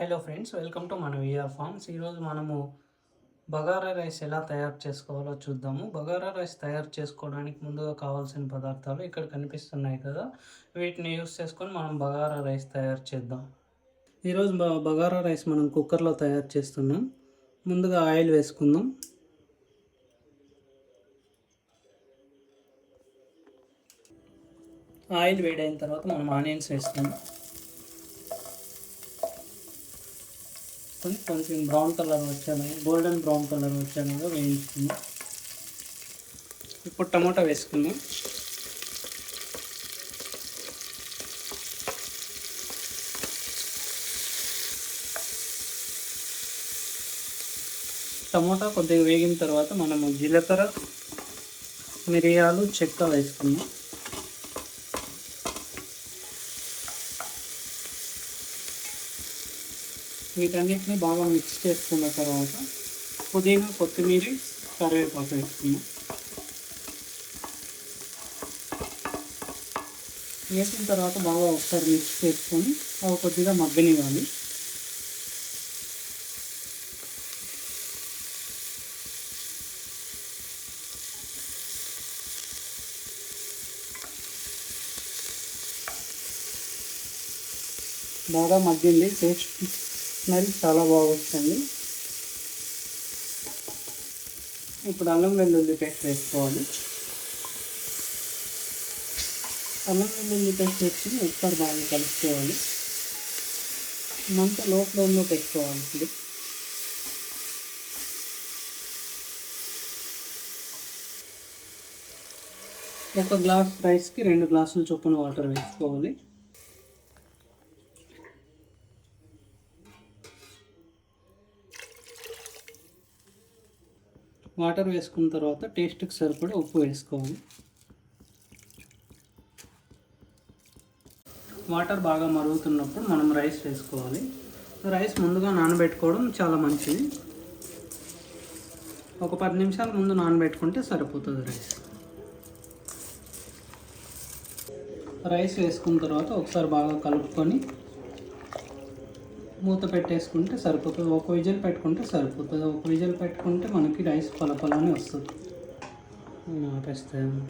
Hello friends, welcome to మన VR forms. ఈరోజు మనము బగారా రైస్ ఎలా తయారు చేసుకోవాలో చూద్దాము. బగారా రైస్ తయారు చేసుకోవడానికి ముందుగా కావాల్సిన పదార్థాలు ఇక్కడ కనిపిస్తున్నాయి కదా, వీటిని యూస్ చేసుకొని మనం బగారా రైస్ తయారు చేద్దాం. ఈరోజు బగారా రైస్ మనం కుక్కర్లో తయారు చేస్తున్నాం. ముందుగా ఆయిల్ వేసుకుందాం. ఆయిల్ వేడైన తర్వాత మనం ఆనియన్స్ వేసుకుందాం. కొంచెం బ్రౌన్ కలర్ వచ్చాను, గోల్డెన్ బ్రౌన్ కలర్ వచ్చాను వేయించుకుందాం. ఇప్పుడు టమాటా వేసుకుందాం. టమాటా కొద్దిగా వేగిన తర్వాత మనము జీలకర్ర, మిరియాలు, చెక్క వేసుకుందాం. వీటన్నిటిని బాగా మిక్స్ చేసుకున్న తర్వాత పుదీనా, కొత్తిమీర, కరివేపాకు వేసుకున్నాం. వేసిన తర్వాత బాగా ఒకసారి మిక్స్ చేసుకొని అవి కొద్దిగా మగ్గనివ్వాలి. బాగా మగ్గింది, టేస్ట్ స్మెల్ చాలా బాగా వస్తుంది. ఇప్పుడు అల్లం వెల్లుల్లి పేస్ట్ వేసుకోవాలి. అల్లం వెల్లుల్లి పేస్ట్ వేసి ఒకసారి బాగా కలుపుకోవాలి. మంట లో ఫ్లేమ్లో పెట్టుకోవాలి. ఇప్పుడు ఒక గ్లాస్ రైస్కి 2 గ్లాసుల చొప్పున వాటర్ వేసుకోవాలి. వాటర్ వేసుకున్న తర్వాత టేస్ట్కి సరిపడా ఉప్పు వేసుకోవాలి. వాటర్ బాగా మరుగుతున్నప్పుడు మనం రైస్ వేసుకోవాలి. రైస్ ముందుగా నానబెట్టుకోవడం చాలా మంచిది. ఒక 10 నిమిషాల ముందు నానబెట్టుకుంటే సరిపోతుంది రైస్ వేసుకున్న తర్వాత ఒకసారి బాగా కలుపుకొని మూత పెట్టేసుకుంటే సరిపోతుంది. ఒక విజిల్ పెట్టుకుంటే సరిపోతుంది. ఒక విజిల్ పెట్టుకుంటే మనకి రైస్ పలపలానే వస్తుంది. ఆపేస్తాము.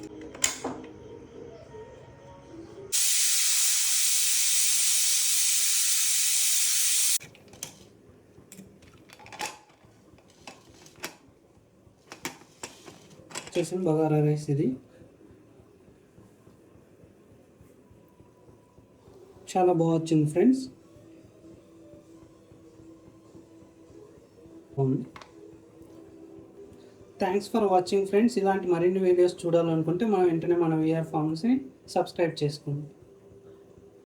చేసిన బగారా రైస్ ఇది చాలా బాగా వచ్చింది friends. Thanks for watching friends. ఇలాంటి మరిన్ని వీడియోస్ చూడాలనుకుంటే మనం వెంటనే మన విఆర్ ఫార్మ్స్ని సబ్స్క్రైబ్ చేసుకోండి.